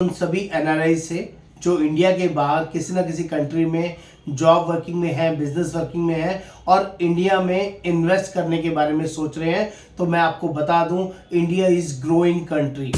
उन सभी एनआरआई से जो इंडिया के बाहर किसी ना किसी कंट्री में जॉब वर्किंग में है, बिजनेस वर्किंग में है और इंडिया में इन्वेस्ट करने के बारे में सोच रहे हैं। तो मैं आपको बता दूं, इंडिया इज ग्रोइंग कंट्री।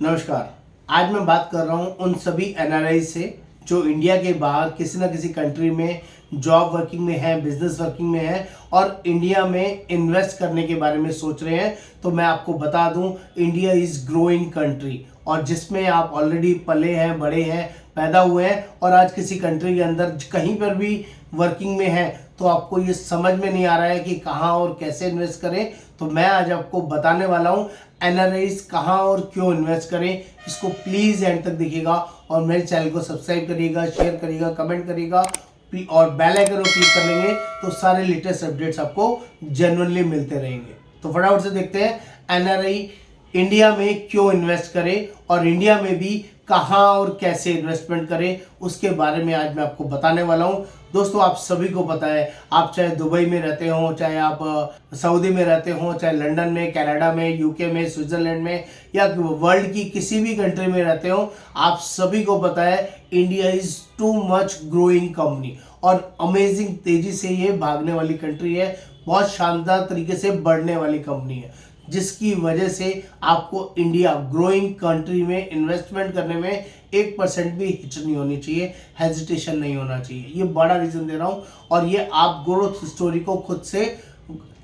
नमस्कार। आज मैं बात कर रहा हूं उन सभी एनआरआई से जो इंडिया के बाहर किसी ना किसी कंट्री में जॉब वर्किंग में है, बिजनेस वर्किंग में है और इंडिया में इन्वेस्ट करने के बारे में सोच रहे हैं। तो मैं आपको बता दूं, इंडिया इज ग्रोइंग कंट्री और जिसमें आप ऑलरेडी पले हैं, बड़े हैं, पैदा हुए हैं और आज किसी कंट्री के अंदर कहीं पर भी वर्किंग में है तो आपको ये समझ में नहीं आ रहा है कि कहाँ और कैसे इन्वेस्ट करें। तो मैं आज आपको बताने वाला हूँ एनआरआईज कहाँ और क्यों इन्वेस्ट करें। इसको प्लीज़ एंड तक देखिएगा और मेरे चैनल को सब्सक्राइब करिएगा, शेयर करिएगा, कमेंट करिएगा और बेल आइकन को क्लिक कर लेंगे तो सारे लेटेस्ट अपडेट्स आपको जेन्युइनली मिलते रहेंगे। तो फटाफट से देखते हैं एनआरआई इंडिया में क्यों इन्वेस्ट करें और इंडिया में भी कहाँ और कैसे इन्वेस्टमेंट करें, उसके बारे में आज मैं आपको बताने वाला हूँ। दोस्तों, आप सभी को पता है, आप चाहे दुबई में रहते हो, चाहे आप सऊदी में रहते हो, चाहे लंदन में, कनाडा में, यूके में, स्विट्जरलैंड में या वर्ल्ड की किसी भी कंट्री में रहते हो, आप सभी को पता है India is too much growing company और अमेजिंग तेजी से ये भागने वाली कंट्री है। बहुत शानदार तरीके से बढ़ने वाली कंपनी है, जिसकी वजह से आपको इंडिया ग्रोइंग कंट्री में इन्वेस्टमेंट करने में 1% भी हिच नहीं होनी चाहिए, हेजिटेशन नहीं होना चाहिए। ये बड़ा रीजन दे रहा हूँ और ये आप ग्रोथ स्टोरी को खुद से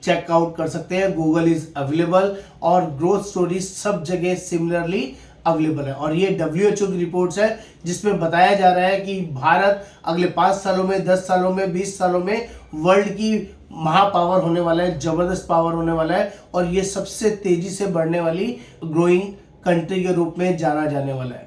चेकआउट कर सकते हैं। गूगल इज अवेलेबल और ग्रोथ स्टोरी सब जगह सिमिलरली अवेलेबल है और ये WHO की रिपोर्ट्स है जिसमें बताया जा रहा है कि भारत अगले 5 सालों में, 10 सालों में, 20 सालों में वर्ल्ड की महापावर होने वाला है, जबरदस्त पावर होने वाला है और ये सबसे तेजी से बढ़ने वाली ग्रोइंग कंट्री के रूप में जाना जाने वाला है।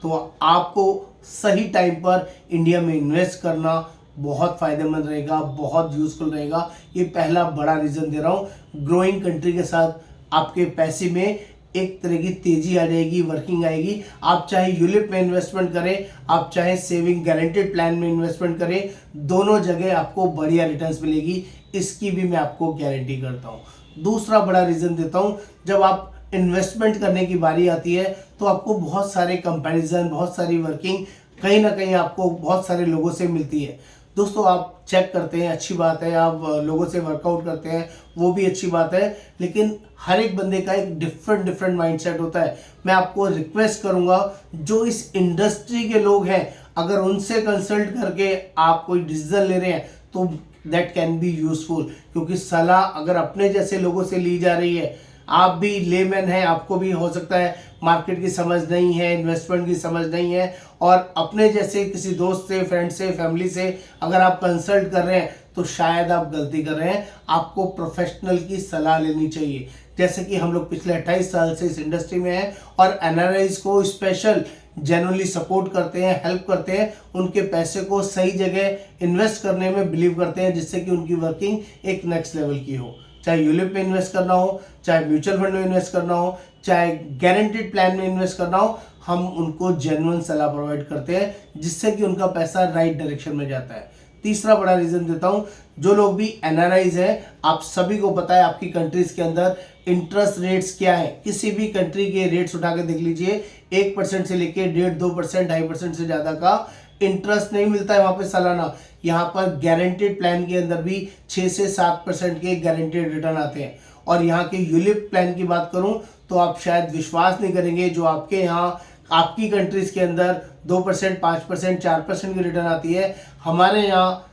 तो आपको सही टाइम पर इंडिया में इन्वेस्ट करना बहुत फायदेमंद रहेगा, बहुत यूजफुल रहेगा। ये पहला बड़ा रीजन दे रहा हूँ। ग्रोइंग कंट्री के साथ आपके पैसे में एक तरह की तेजी आ जाएगी, वर्किंग आएगी। आप चाहे यूलिप में इन्वेस्टमेंट करें, आप चाहे सेविंग गारंटेड प्लान में इन्वेस्टमेंट करें, दोनों जगह आपको बढ़िया रिटर्न्स मिलेगी, इसकी भी मैं आपको गारंटी करता हूँ। दूसरा बड़ा रीजन देता हूँ, जब आप इन्वेस्टमेंट करने की बारी आती है तो आपको बहुत सारे कंपैरिजन, बहुत सारी वर्किंग कहीं ना कहीं आपको बहुत सारे लोगों से मिलती है। दोस्तों, आप चेक करते हैं, अच्छी बात है, आप लोगों से वर्कआउट करते हैं, वो भी अच्छी बात है, लेकिन हर एक बंदे का एक डिफरेंट माइंडसेट होता है। मैं आपको रिक्वेस्ट करूंगा, जो इस इंडस्ट्री के लोग हैं, अगर उनसे कंसल्ट करके आप कोई डिसीजन ले रहे हैं तो दैट कैन बी यूजफुल, क्योंकि सलाह अगर अपने जैसे लोगों से ली जा रही है, आप भी लेमैन हैं, आपको भी हो सकता है मार्केट की समझ नहीं है, इन्वेस्टमेंट की समझ नहीं है और अपने जैसे किसी दोस्त से, फ्रेंड से, फैमिली से अगर आप कंसल्ट कर रहे हैं तो शायद आप गलती कर रहे हैं। आपको प्रोफेशनल की सलाह लेनी चाहिए। जैसे कि हम लोग पिछले 28 साल से इस इंडस्ट्री में हैं और एनआरआईज को स्पेशल जेन्युइनली सपोर्ट करते हैं, हेल्प करते हैं, उनके पैसे को सही जगह इन्वेस्ट करने में बिलीव करते हैं, जिससे कि उनकी वर्किंग एक नेक्स्ट लेवल की हो। चाहे यूलिप में इन्वेस्ट करना हो, चाहे म्यूचुअल फंड में इन्वेस्ट करना हो, चाहे गारंटेड प्लान में इन्वेस्ट करना हो, हम उनको जेन्युइन सलाह प्रोवाइड करते हैं, जिससे कि उनका पैसा राइट डायरेक्शन में जाता है। तीसरा बड़ा रीजन देता हूं, जो लोग भी एनआरआईज हैं, आप सभी को पता है आपकी कंट्रीज के अंदर इंटरेस्ट रेट्स क्या है। किसी भी कंट्री के रेट्स उठा के देख लीजिए, 1% से लेके 1.5%, 2.5% से ज्यादा का इंटरेस्ट नहीं मिलता है वहां पे सालाना। यहाँ पर गारंटेड प्लान के अंदर भी 6 से 7% के गारंटेड रिटर्न आते हैं और यहाँ के यूलिप प्लान की बात करूं तो आप शायद विश्वास नहीं करेंगे, जो आपके यहाँ आपकी कंट्रीज के अंदर 2%, 5%, 4% की रिटर्न आती है, हमारे यहाँ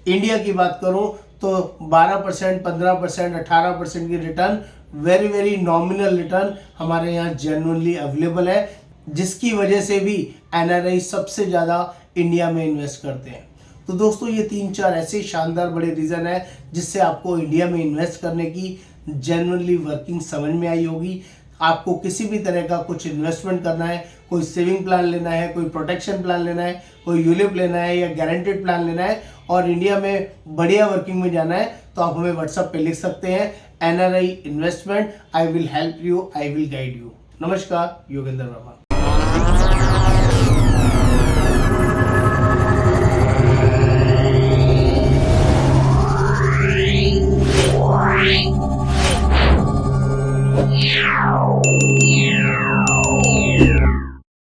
इंडिया की बात करूं तो 12%, 15%, 18% की रिटर्न, वेरी नॉमिनल रिटर्न हमारे यहाँ जेन्युइनली अवेलेबल है, जिसकी वजह से भी एनआरआई सबसे ज़्यादा इंडिया में इन्वेस्ट करते हैं। तो दोस्तों, ये 3-4 ऐसे शानदार बड़े रीज़न है जिससे आपको इंडिया में इन्वेस्ट करने की जेन्युइनली वर्किंग समझ में आई होगी। आपको किसी भी तरह का कुछ इन्वेस्टमेंट करना है, कोई सेविंग प्लान लेना है, कोई प्रोटेक्शन प्लान लेना है, कोई यूलिप लेना है या गारंटेड प्लान लेना है और इंडिया में बढ़िया वर्किंग में जाना है, तो आप हमें व्हाट्सएप पे लिख सकते हैं, NRI investment, I will help you, I will guide you. नमस्कार, योगेंद्र वर्मा। Meow.